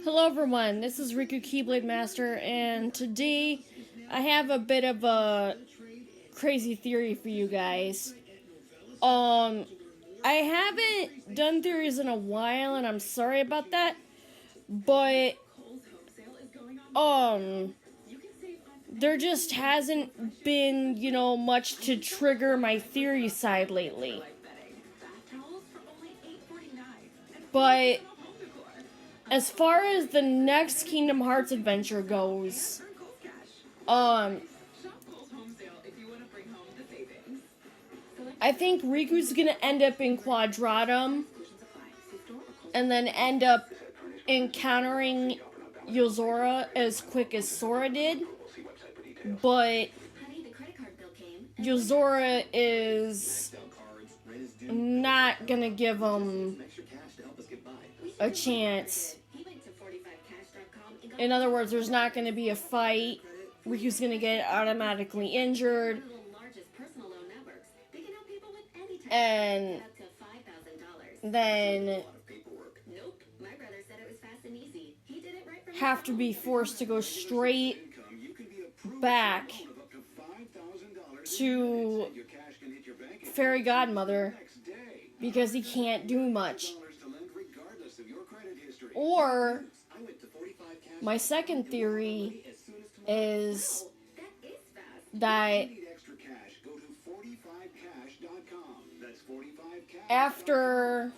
Hello everyone, this is Riku Keyblade Master, and today I have a bit of a crazy theory for you guys. I haven't done theories in a while, and I'm sorry about that, but, there just hasn't been, much to trigger my theory side lately. But as far as the next Kingdom Hearts adventure goes, I think Riku's gonna end up in Quadratum and then end up encountering Yozora as quick as Sora did. But Yozora is not gonna give him a chance. In other words, there's not gonna be a fight. Riku's gonna get automatically injured. And then have to be forced to go straight back to Fairy Godmother because he can't do much. Or my second theory is that after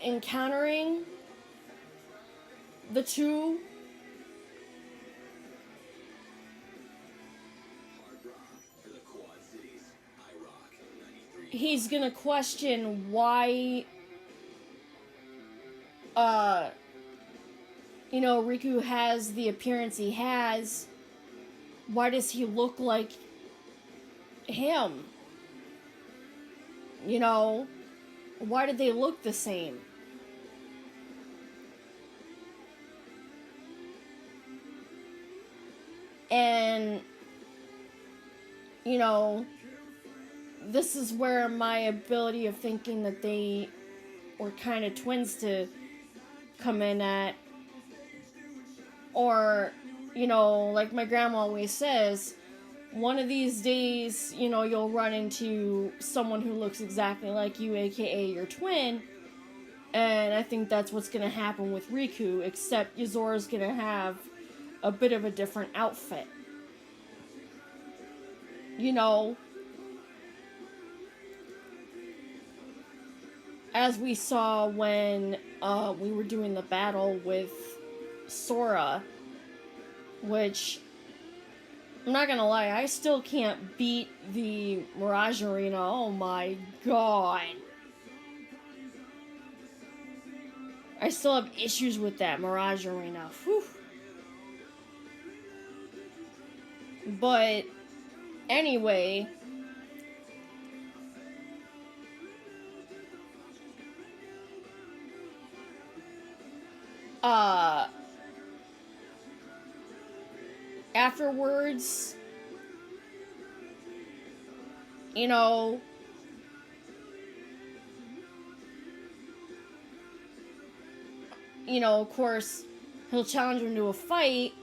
encountering the two, he's gonna question why Riku has the appearance he has. Why does he look like him? Why did they look the same? And, this is where my ability of thinking that they were kind of twins to come in at. Or, like my grandma always says, one of these days, you'll run into someone who looks exactly like you, aka your twin. And I think that's what's going to happen with Riku, except Yozora's going to have a bit of a different outfit. As we saw when we were doing the battle with Sora, which, I'm not gonna lie, I still can't beat the Mirage Arena. Oh my god. I still have issues with that Mirage Arena. Whew. But, anyway, afterwards, of course, he'll challenge him to a fight,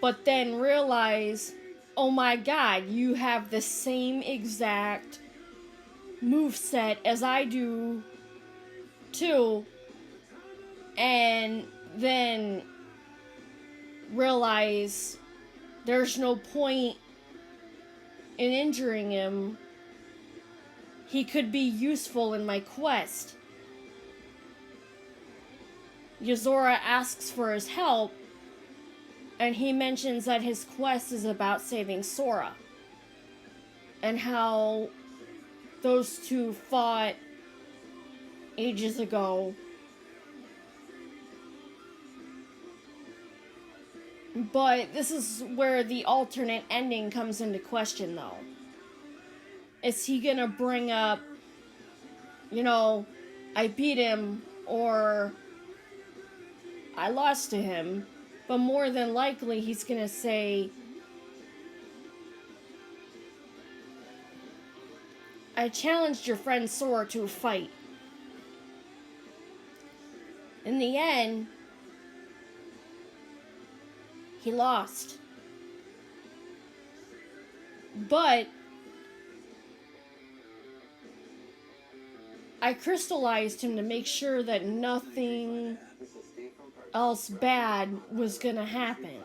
but then realize, oh my god, you have the same exact moveset as I do, too. And then realize there's no point in injuring him. He could be useful in my quest. Yozora asks for his help, and he mentions that his quest is about saving Sora, and how those two fought ages ago. But this is where the alternate ending comes into question, though. Is he gonna bring up, I beat him, or I lost to him? But more than likely, he's gonna say, I challenged your friend Sora to a fight. In the end, he lost. But I crystallized him to make sure that nothing else bad was gonna happen.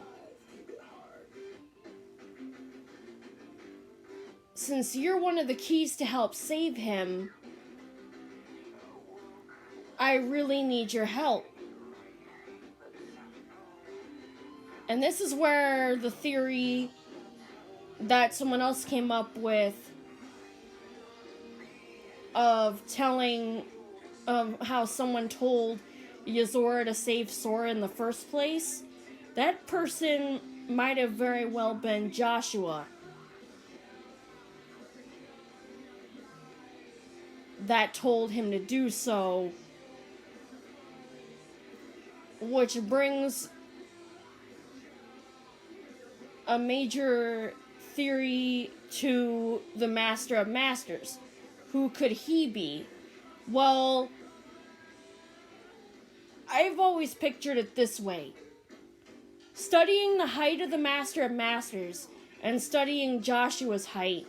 Since you're one of the keys to help save him, I really need your help. And this is where the theory that someone else came up with of telling how someone told Yozora to save Sora in the first place, that person might have very well been Joshua. That told him to do so. Which brings a major theory to the Master of Masters. Who could he be? Well, I've always pictured it this way. Studying the height of the Master of Masters and studying Joshua's height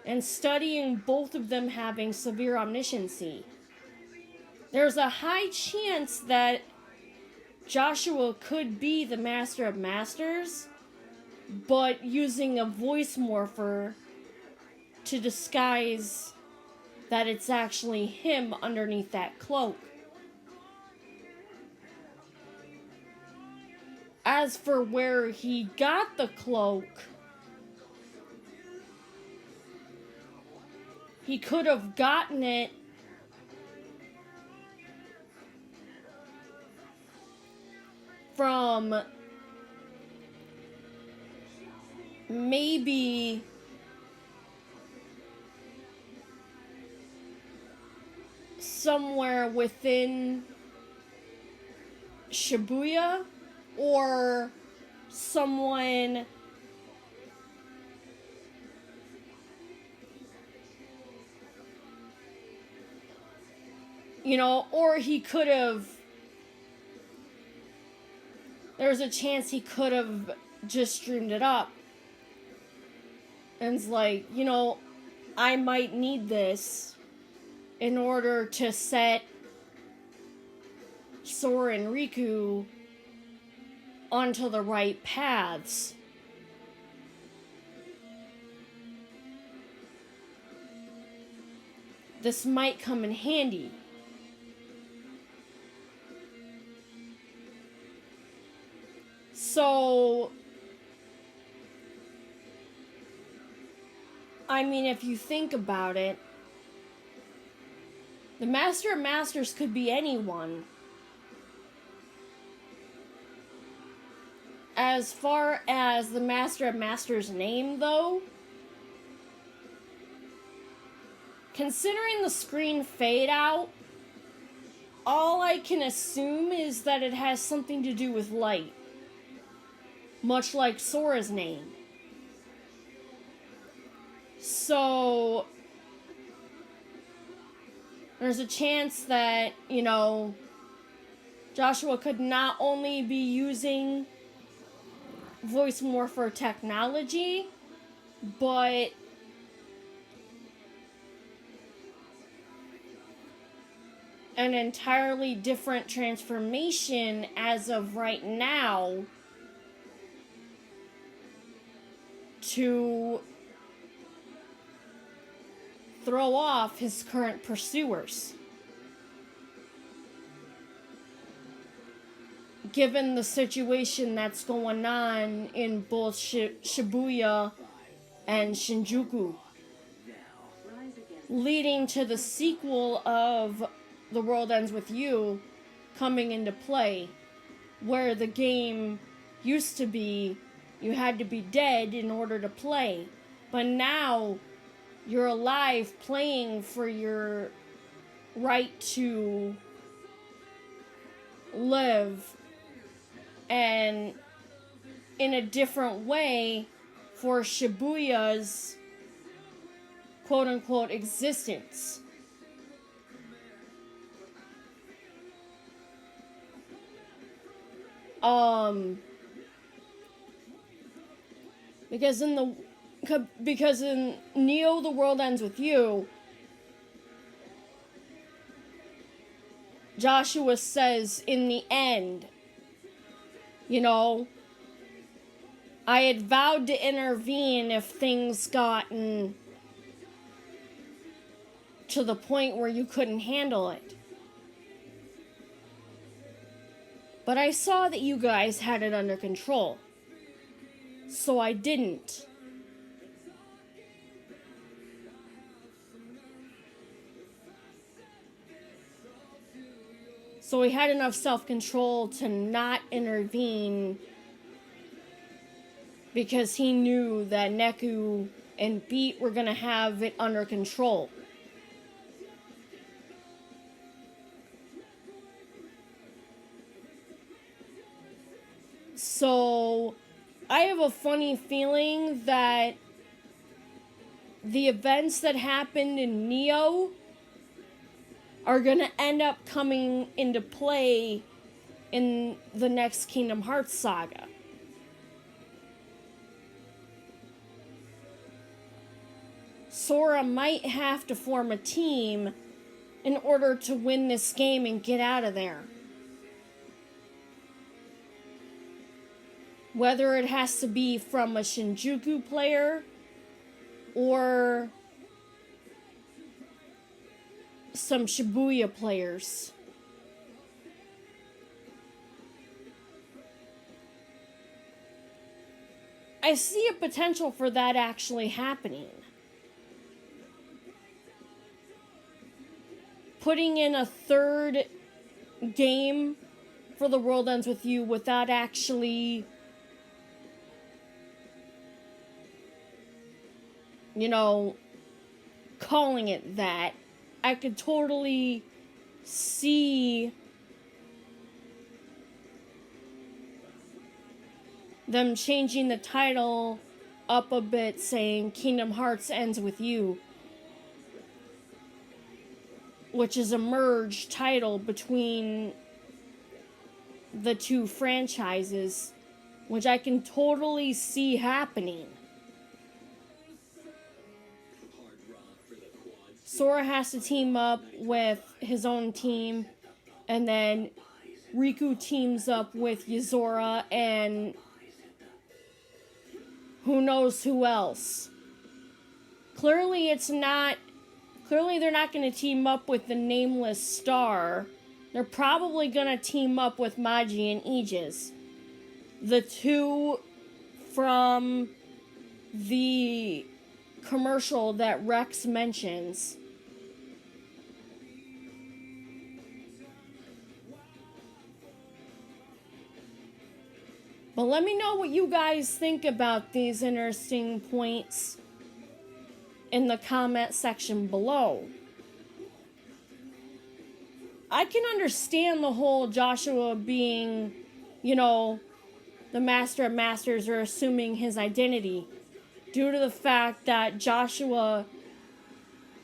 and studying both of them having severe omnisciency, there's a high chance that Joshua could be the Master of Masters, but using a voice morpher to disguise that it's actually him underneath that cloak. As for where he got the cloak, he could have gotten it from maybe somewhere within Shibuya, or someone or he could have, there's a chance he could have just streamed it up and it's like, I might need this in order to set Sora and Riku onto the right paths. This might come in handy. So, I mean, if you think about it, the Master of Masters could be anyone. As far as the Master of Masters' name, though, considering the screen fade out, all I can assume is that it has something to do with light. Much like Sora's name. So, there's a chance that, Joshua could not only be using voice morpher technology, but an entirely different transformation as of right now to throw off his current pursuers. Given the situation that's going on in both Shibuya and Shinjuku, leading to the sequel of The World Ends With You coming into play, where the game used to be you had to be dead in order to play, but now you're alive playing for your right to live, and in a different way for Shibuya's quote-unquote existence. Because in Neo, The World Ends With You, Joshua says in the end, I had vowed to intervene if things gotten to the point where you couldn't handle it. But I saw that you guys had it under control. So I didn't. So he had enough self-control to not intervene because he knew that Neku and Beat were going to have it under control. So I have a funny feeling that the events that happened in Neo are going to end up coming into play in the next Kingdom Hearts saga. Sora might have to form a team in order to win this game and get out of there. Whether it has to be from a Shinjuku player or some Shibuya players. I see a potential for that actually happening. Putting in a third game for The World Ends With You without actually, calling it that. I could totally see them changing the title up a bit, saying Kingdom Hearts Ends With You, which is a merged title between the two franchises, which I can totally see happening. Sora has to team up with his own team, and then Riku teams up with Yozora and who knows who else. Clearly they're not going to team up with the Nameless Star. They're probably going to team up with Magi and Aegis. The two from the commercial that Rex mentions. But let me know what you guys think about these interesting points in the comment section below. I can understand the whole Joshua being, the Master of Masters, or assuming his identity, due to the fact that Joshua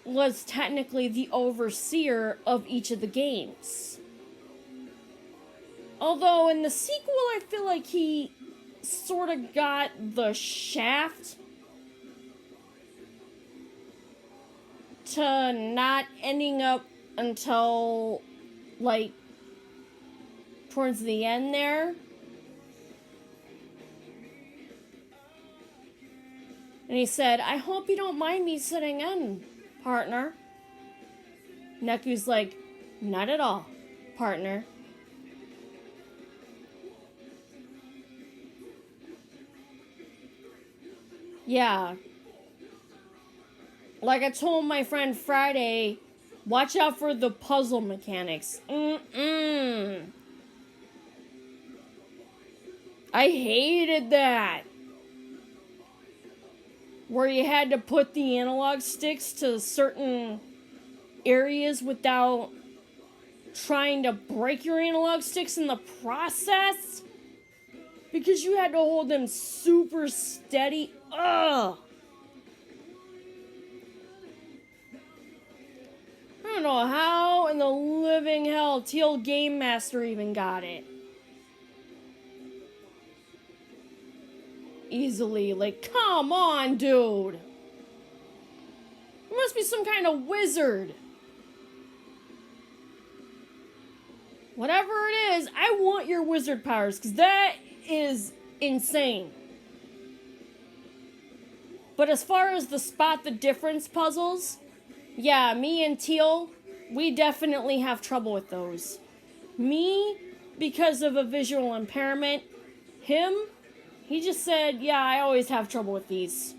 was technically the overseer of each of the games. Although in the sequel, I feel like he sort of got the shaft to not ending up until, towards the end there. And he said, I hope you don't mind me sitting in, partner. Neku's like, not at all, partner. Yeah. Like I told my friend Friday, watch out for the puzzle mechanics. I hated that. Where you had to put the analog sticks to certain areas without trying to break your analog sticks in the process. Because you had to hold them super steady. Ugh. know how in the living hell Teal Game Master even got it. Easily. Like, come on, dude. You must be some kind of wizard. Whatever it is, I want your wizard powers, because that is insane. But as far as the spot the difference puzzles, yeah, me and Teal, we definitely have trouble with those. Me, because of a visual impairment. Him, he just said, yeah, I always have trouble with these.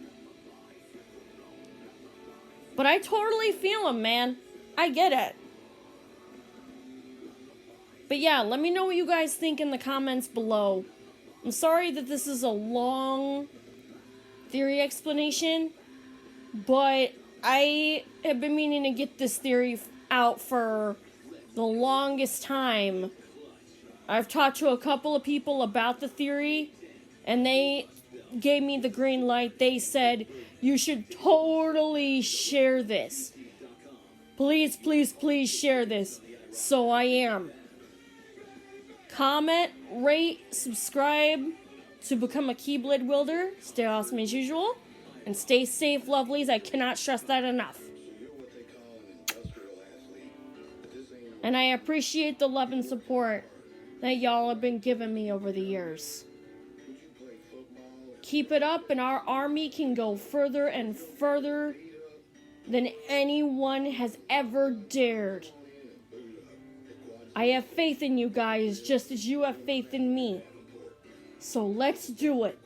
But I totally feel him, man. I get it. But yeah, let me know what you guys think in the comments below. I'm sorry that this is a long theory explanation, but I have been meaning to get this theory out for the longest time. I've talked to a couple of people about the theory, and they gave me the green light. They said, you should totally share this. Please, please, please share this. So I am. Comment, rate, subscribe to become a Keyblade wielder. Stay awesome as usual. And stay safe, lovelies. I cannot stress that enough. And I appreciate the love and support that y'all have been giving me over the years. Keep it up and our army can go further and further than anyone has ever dared. I have faith in you guys just as you have faith in me. So let's do it.